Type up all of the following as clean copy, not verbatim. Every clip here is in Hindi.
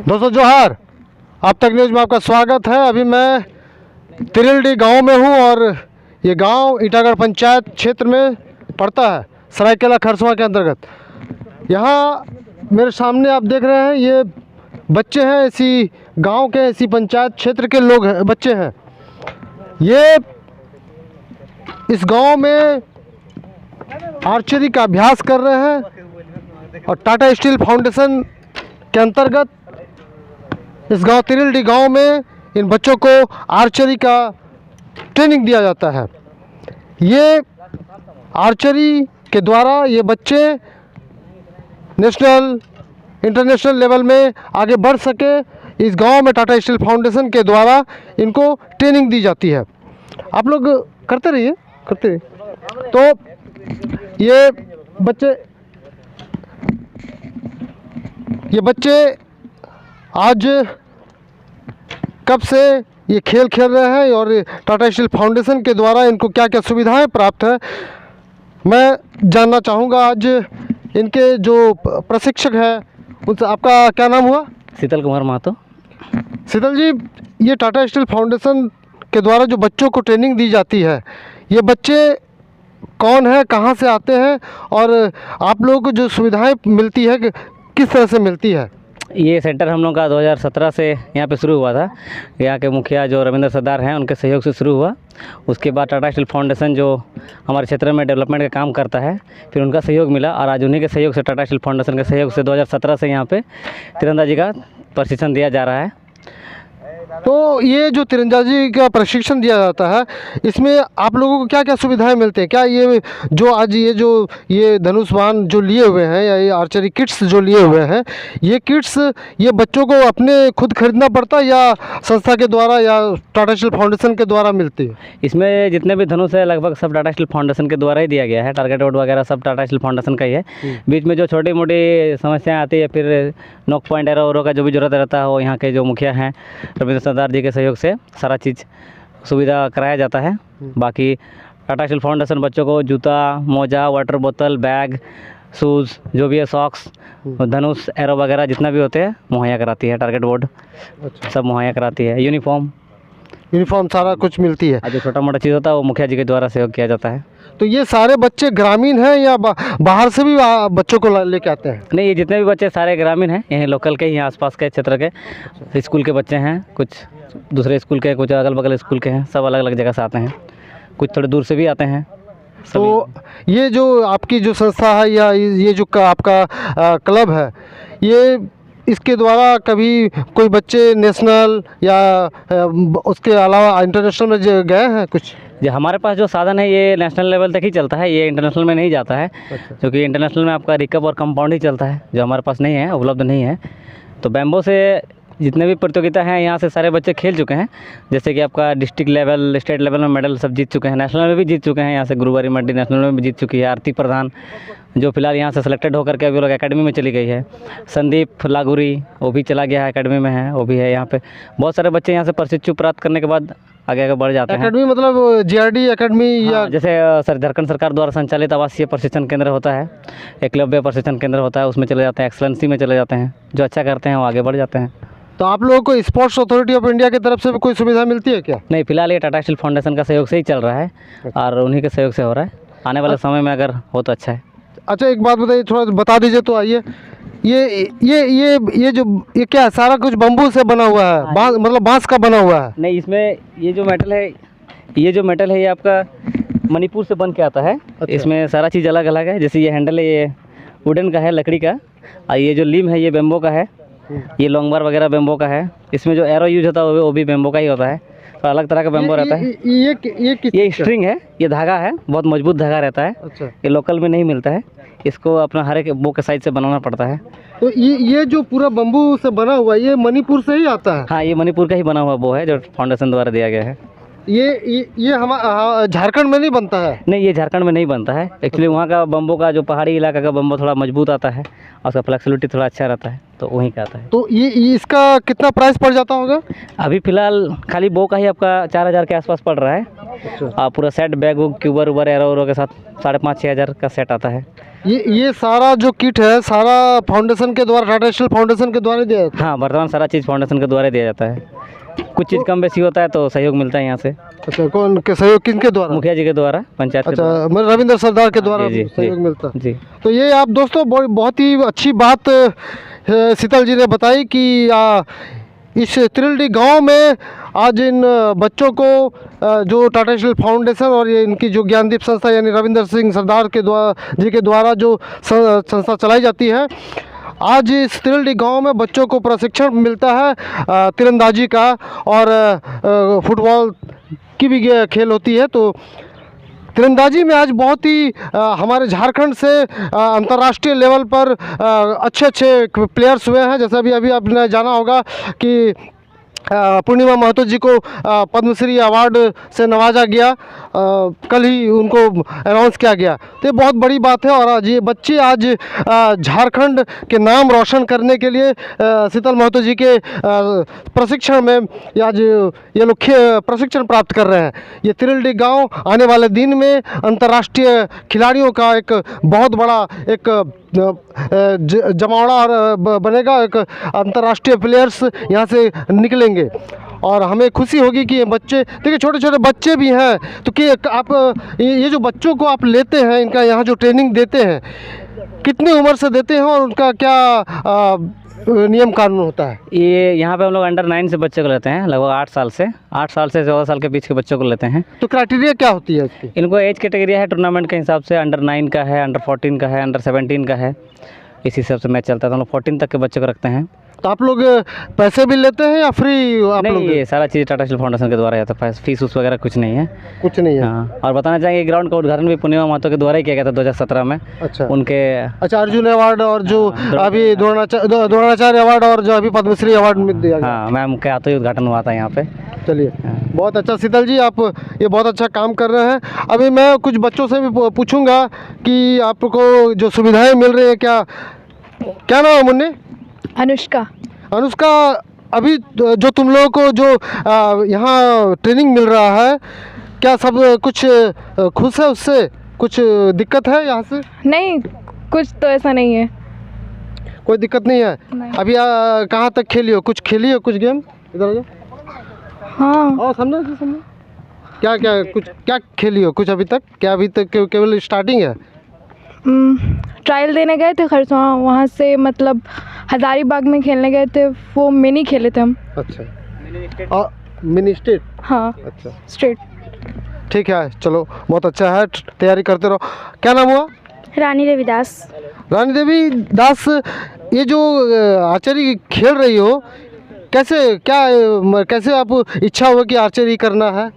दोस्तों जोहार, आप तक न्यूज़ में आपका स्वागत है। अभी मैं तिरिल्डी गांव में हूं और ये गांव ईटागढ़ पंचायत क्षेत्र में पड़ता है, सरायकेला खरसवां के अंतर्गत। यहाँ मेरे सामने आप देख रहे हैं, ये बच्चे हैं, इसी गांव के, इसी पंचायत क्षेत्र के लोग हैं, बच्चे हैं। ये इस गांव में आर्चरी का अभ्यास कर रहे हैं और टाटा स्टील फाउंडेशन के अंतर्गत इस गांव तिरिल्डी गांव में इन बच्चों को आर्चरी का ट्रेनिंग दिया जाता है। ये आर्चरी के द्वारा ये बच्चे नेशनल इंटरनेशनल लेवल में आगे बढ़ सके, इस गांव में टाटा स्टील फाउंडेशन के द्वारा इनको ट्रेनिंग दी जाती है। आप लोग करते रहिए। तो ये बच्चे आज कब से ये खेल खेल रहे हैं और टाटा स्टील फाउंडेशन के द्वारा इनको क्या क्या सुविधाएं प्राप्त है, मैं जानना चाहूँगा। आज इनके जो प्रशिक्षक हैं उनसे, आपका क्या नाम हुआ? शीतल कुमार महतो। शीतल जी, ये टाटा स्टील फाउंडेशन के द्वारा जो बच्चों को ट्रेनिंग दी जाती है, ये बच्चे कौन है, कहाँ से आते हैं और आप लोगों को जो सुविधाएं मिलती है किस तरह से मिलती है? ये सेंटर हम लोग का 2017 से यहाँ पे शुरू हुआ था। यहाँ के मुखिया जो रविंद्र सरदार हैं, उनके सहयोग से शुरू हुआ। उसके बाद टाटा स्टील फाउंडेशन जो हमारे क्षेत्र में डेवलपमेंट का काम करता है, फिर उनका सहयोग मिला और आज उन्हीं के सहयोग से, टाटा स्टील फाउंडेशन के सहयोग से 2017 से यहाँ पे तीरंदाजी का प्रशिक्षण दिया जा रहा है। तो ये जो तीरंदाजी का प्रशिक्षण दिया जाता है, इसमें आप लोगों को क्या क्या सुविधाएं मिलती हैं? क्या ये जो आज ये धनुष बाण जो लिए हुए हैं या ये आर्चरी किट्स जो लिए हुए हैं, ये किट्स ये बच्चों को अपने खुद खरीदना पड़ता है या संस्था के द्वारा या टाटा स्टील फाउंडेशन के द्वारा मिलती है? इसमें जितने भी धनुष है लगभग सब टाटा स्टील फाउंडेशन के द्वारा ही दिया गया है। टारगेट वोट वगैरह सब टाटा स्टील फाउंडेशन का ही है। बीच में जो छोटी मोटी समस्याएँ आती है, फिर नॉक पॉइंट एरो का जो भी ज़रूरत रहता है, वो यहाँ के जो मुखिया हैं रविंद्र सरदार जी के सहयोग से सारा चीज़ सुविधा कराया जाता है। बाकी टाटा स्टील फाउंडेशन बच्चों को जूता, मोजा, वाटर बोतल, बैग, शूज़, जो भी है, सॉक्स, धनुष, एरो वगैरह जितना भी होते हैं मुहैया कराती है। टारगेट बोर्ड सब मुहैया कराती है। यूनिफॉर्म सारा कुछ मिलती है। जो छोटा मोटा चीज़ होता है वो मुखिया जी के द्वारा सहयोग किया जाता है। तो ये सारे बच्चे ग्रामीण हैं या बाहर से भी बच्चों को लेके आते हैं? नहीं, ये जितने भी बच्चे सारे ग्रामीण हैं, यहीं लोकल के, यहाँ आसपास के क्षेत्र के स्कूल के बच्चे हैं। कुछ दूसरे स्कूल के, कुछ अगल बगल स्कूल के हैं, सब अलग अलग जगह से आते हैं। कुछ थोड़े दूर से भी आते हैं। तो ये जो आपकी जो संस्था है या ये जो आपका क्लब है, ये इसके द्वारा कभी कोई बच्चे नेशनल या उसके अलावा इंटरनेशनल में गए हैं कुछ? जो हमारे पास जो साधन है ये नेशनल लेवल तक ही चलता है, ये इंटरनेशनल में नहीं जाता है। क्योंकि इंटरनेशनल में आपका रिकअप और कंपाउंड ही चलता है, जो हमारे पास नहीं है, उपलब्ध नहीं है। तो बैम्बो से जितने भी प्रतियोगिता हैं यहाँ से सारे बच्चे खेल चुके हैं। जैसे कि आपका डिस्ट्रिक्ट लेवल, स्टेट लेवल में मेडल सब जीत चुके हैं। नेशनल में भी जीत चुके हैं। यहाँ से गुरुवारी मल्टी नेशनल में भी जीत चुकी है। आरती प्रधान जो फिलहाल यहाँ से सेलेक्टेड होकर के अभी लोग एकेडमी में चली गई है। संदीप लागुरी वो भी चला गया है, एकेडमी में है, वो भी है। यहाँ पे बहुत सारे बच्चे यहाँ से प्रशिक्षण प्राप्त करने के बाद आगे आगे बढ़ जाते हैं। एकेडमी मतलब जीआरडी एकेडमी या जैसे झारखंड सरकार द्वारा संचालित आवासीय प्रशिक्षण केंद्र होता है, एकलव्य प्रशिक्षण केंद्र होता है, उसमें चले जाते हैं। एक्सलेंसी में चले जाते हैं। जो अच्छा करते हैं वो आगे बढ़ जाते हैं। तो आप लोगों को स्पोर्ट्स अथॉरिटी ऑफ इंडिया की तरफ से भी कोई सुविधा मिलती है क्या? नहीं, फिलहाल ये टाटा स्टील फाउंडेशन का सहयोग से ही चल रहा है और उन्हीं के सहयोग से हो रहा है। आने वाले समय में अगर हो तो अच्छा है। अच्छा, एक बात बताइए, थोड़ा बता दीजिए तो। आइए, ये क्या है? सारा कुछ बम्बू से बना हुआ है? मतलब बांस का बना हुआ है? नहीं, इसमें ये जो मेटल है ये आपका मणिपुर से बन के आता है। इसमें सारा चीज़ अलग अलग है। जैसे ये हैंडल है, ये वुडन का है, लकड़ी का, और ये जो लिम है ये बेम्बो का है। ये लॉन्ग बार वगैरह बेम्बो का है। इसमें जो एरो यूज होता है वो भी बेम्बो का ही होता है। तो अलग तरह का बेम्बो रहता है। ये स्ट्रिंग है, ये धागा है, बहुत मजबूत धागा रहता है। अच्छा। ये लोकल में नहीं मिलता है, इसको अपना हर एक बो के साइज से बनाना पड़ता है। तो ये जो पूरा बम्बू से बना हुआ है, ये मणिपुर से ही आता है? हाँ, ये मणिपुर का ही बना हुआ बो है जो फाउंडेशन द्वारा दिया गया है। ये हमारा झारखंड में नहीं बनता है? नहीं, ये झारखंड में नहीं बनता है। एक्चुअली वहाँ का बम्बो का, जो पहाड़ी इलाका का बम्बो थोड़ा मजबूत आता है और उसका फ्लेक्सिबिलिटी थोड़ा अच्छा रहता है, तो वहीं का आता है। तो ये इसका कितना प्राइस पड़ जाता होगा? अभी फ़िलहाल खाली बो का ही आपका 4000 के आसपास पड़ रहा है। अच्छा। पूरा सेट बैग वुग क्यूबर उबर एरो के साथ 5,500-6,000 का सेट आता है। ये सारा जो किट है सारा फाउंडेशन के द्वारा, टाटा स्टील फाउंडेशन के द्वारा दिया जाता हाँ, वर्तमान सारा चीज़ फाउंडेशन के द्वारा दिया जाता है। कुछ चीज़ कम बेसी होता है तो सहयोग मिलता है यहाँ से। है? अच्छा, कौन के सहयोग, किनके द्वारा? मुखिया जी के द्वारा, पंचायत के द्वारा। अच्छा, मतलब रविंद्र सरदार के द्वारा जी, जी, सहयोग जी। मिलता है। जी। तो ये आप दोस्तों बहुत ही अच्छी बात शीतल जी ने बताई कि इस तिरलडी गांव में आज इन बच्चों को जो टाटा स्टील फाउंडेशन और ये इनकी जो ज्ञानदीप संस्था यानी रविंद्र सिंह सरदार के द्वारा जो संस्था चलाई जाती है, आज इस तिरलडी गांव में बच्चों को प्रशिक्षण मिलता है तीरंदाजी का, और फुटबॉल की भी खेल होती है। तो तीरंदाजी में आज बहुत ही हमारे झारखंड से अंतर्राष्ट्रीय लेवल पर अच्छे अच्छे प्लेयर्स हुए हैं। जैसे अभी आपने जाना होगा कि पूर्णिमा महतो जी को पद्मश्री अवार्ड से नवाजा गया, कल ही उनको अनाउंस किया गया। तो ये बहुत बड़ी बात है, और आज ये बच्चे आज झारखंड के नाम रोशन करने के लिए शीतल महतो जी के प्रशिक्षण में आज ये लोग प्रशिक्षण प्राप्त कर रहे हैं। ये तिरलडी गांव आने वाले दिन में अंतर्राष्ट्रीय खिलाड़ियों का एक बहुत बड़ा एक जमावड़ा और बनेगा, एक अंतर्राष्ट्रीय प्लेयर्स यहाँ से निकलेंगे। और हमें खुशी होगी कि ये बच्चे, देखिए छोटे छोटे बच्चे भी हैं, तो कि आप ये जो बच्चों को आप लेते हैं, इनका यहाँ जो ट्रेनिंग देते हैं, कितनी उम्र से देते हैं और उनका क्या नियम कानून होता है? ये यहाँ पे हम लोग अंडर 9 से बच्चे को लेते हैं, लगभग 8 साल से 14 साल के बीच के बच्चों को लेते हैं। तो क्राइटेरिया क्या होती है इसकी? इनको एज कैटेगरी है टूर्नामेंट के हिसाब से, अंडर 9 का है, अंडर 14 का है, अंडर 17 का है, इसी हिसाब से मैच चलता है। तो हम लोग 14 तक के बच्चे को रखते हैं। तो आप लोग पैसे भी लेते हैं या फ्री? आप नहीं, लोग ये सारा चीज़ टाटा स्टील फाउंडेशन के द्वारा आता है, फीस उस वगैरह कुछ नहीं है। कुछ नहीं है? हाँ, और बताना चाहेंगे ग्राउंड का उद्घाटन भी पूर्णिमा महतो के द्वारा ही किया गया था 2017 में। अच्छा उनके अच्छा, अर्जुन अवार्ड और जो अभी द्रोणाचार्य अवार्ड और जो अभी पद्मश्री अवार्ड में दिया गया। हाँ, मैम के हाथों ही उद्घाटन हुआ था यहाँ पे। चलिए, बहुत अच्छा शीतल जी, आप ये बहुत अच्छा काम कर रहे हैं। अभी मैं कुछ बच्चों से भी पूछूंगा कि आपको जो सुविधाएं मिल रही है, क्या नाम है मुन्नी? अनुष्का। अनुष्का, अभी जो तुम लोगों को जो यहाँ ट्रेनिंग मिल रहा है, क्या सब कुछ खुश है उससे? कुछ दिक्कत है यहाँ से? नहीं, कुछ तो ऐसा नहीं है। कोई दिक्कत नहीं है? नहीं। अभी कहाँ तक खेली हो? कुछ खेली हो? कुछ गेम? इधर आ जाओ। हाँ, और सामने क्या खेली हो कुछ अभी तक? क्या अभी तक केवल स्टार्टिंग है? ट्रायल देने गए थे खरसों, वहाँ से मतलब हज़ारीबाग में खेलने गए थे, वो मिनी खेले थे हम। अच्छा, और मिनी स्टेट? हाँ, अच्छा, स्ट्रेट। ठीक है, चलो बहुत अच्छा है, तैयारी करते रहो। क्या नाम हुआ? रानी रविदास। रानी देवी दास, ये जो आर्चरी खेल रही हो, कैसे आप इच्छा हुआ कि आर्चरी करना है?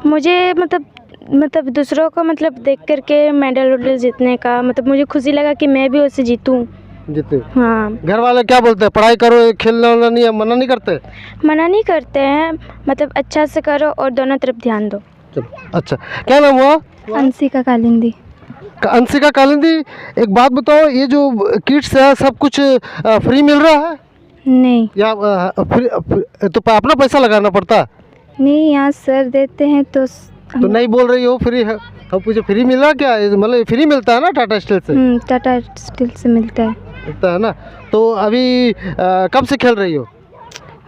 मुझे मतलब दूसरों को मतलब देख करके मेडल वेडल जीतने का मतलब मुझे खुशी लगा कि मैं भी उससे जीतूं। जीते? हाँ। घर वाले क्या बोलते हैं? पढ़ाई करो, खेलना वाला नहीं है, मना नहीं करते? मना नहीं करते हैं, मतलब अच्छा से करो और दोनों तरफ ध्यान दो। चलो, अच्छा। क्या नाम हुआ? अंशिका कालिंदी। अंशिका कालिंदी, एक बात बताओ, ये जो किट्स है सब कुछ फ्री मिल रहा है नहीं या तो अपना पैसा लगाना पड़ता? नहीं, यहाँ सर देते हैं तो नहीं बोल रही हो फ्री है, अब पूछे फ्री मिला क्या? मतलब फ्री मिलता है ना टाटा स्टील से? टाटा स्टील से मिलता है ना। तो अभी कब से खेल रही हो?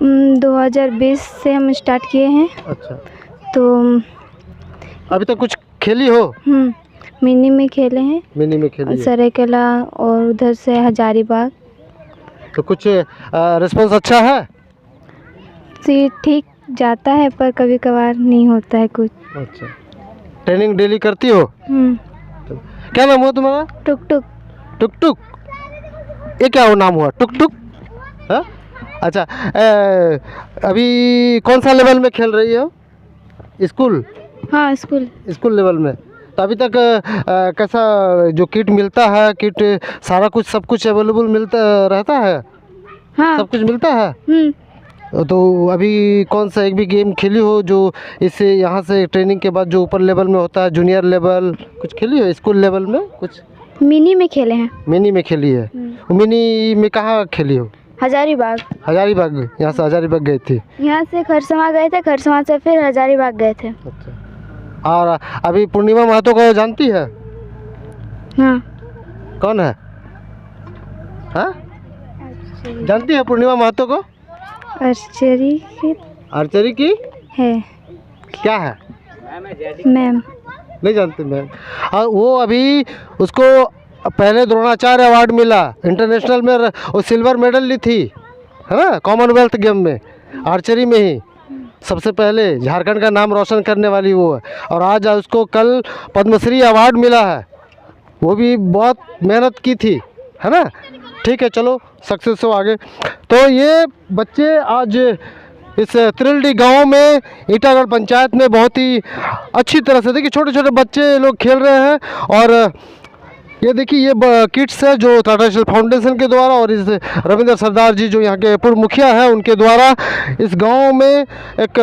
2020 से हम स्टार्ट किए हैं। अच्छा, तो अभी तक कुछ खेली हो? मिनी में खेले हैं। मिनी में खेली है। सरायकेला और उधर से हजारीबाग। तो कुछ रिस्पांस अच्छा है? ठीक जाता है, पर कभी कभार नहीं होता है कुछ। अच्छा, ट्रेनिंग डेली करती हो? क्या नाम हुआ तुम्हारा? टुक टुक। टुक टुक, ये क्या नाम हुआ? टुक टुक? हाँ, अच्छा। अभी कौन सा लेवल में खेल रही हो? स्कूल? हाँ, स्कूल लेवल में। तो अभी तक कैसा जो किट मिलता है, किट सारा कुछ सब कुछ अवेलेबल मिलता रहता है? हाँ, सब कुछ मिलता है। तो अभी कौन सा एक भी गेम खेली हो जो इससे यहाँ से ट्रेनिंग के बाद जो ऊपर लेवल में होता है, जूनियर लेवल, कुछ खेली हो? स्कूल लेवल में कुछ? मिनी में खेले हैं। मिनी में खेली है? मिनी में कहाँ खेली हो? हजारीबाग। हजारीबाग, यहाँ से हजारीबाग गई थी? यहाँ से खरसवां गए थे, खरसवां से फिर हजारीबाग गए थे। अच्छा, और अभी पूर्णिमा महतो को जानती है? हाँ। कौन है? हाँ, जानती है पूर्णिमा महतो को? आर्चरी आर्चरी की है क्या है? मैम। नहीं जानते मैम। और वो अभी उसको पहले द्रोणाचार्य अवार्ड मिला इंटरनेशनल में, वो सिल्वर मेडल ली थी, है ना, कॉमनवेल्थ गेम में, आर्चरी में ही सबसे पहले झारखंड का नाम रोशन करने वाली वो है। और आज उसको कल पद्मश्री अवार्ड मिला है, वो भी बहुत मेहनत की थी, है ना। ठीक है, चलो सक्सेस हो आगे। तो ये बच्चे आज इस तिरलडी गांव में ईटागढ़ पंचायत में बहुत ही अच्छी तरह से, देखिए छोटे छोटे बच्चे लोग खेल रहे हैं। और ये देखिए ये किट्स है जो टाटा स्टील फाउंडेशन के द्वारा और इस रविंद्र सरदार जी जो यहाँ के पूर्व मुखिया हैं उनके द्वारा इस गांव में एक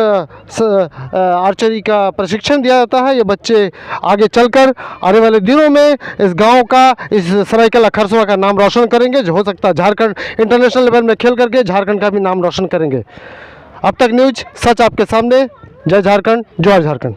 आर्चरी का प्रशिक्षण दिया जाता है। ये बच्चे आगे चलकर आने वाले दिनों में इस गांव का, इस सरायकेला खरसुआ का नाम रोशन करेंगे, जो हो सकता है झारखंड इंटरनेशनल लेवल में खेल करके झारखंड का भी नाम रोशन करेंगे। अब तक न्यूज सच आपके सामने। जय झारखंड, जय झारखंड।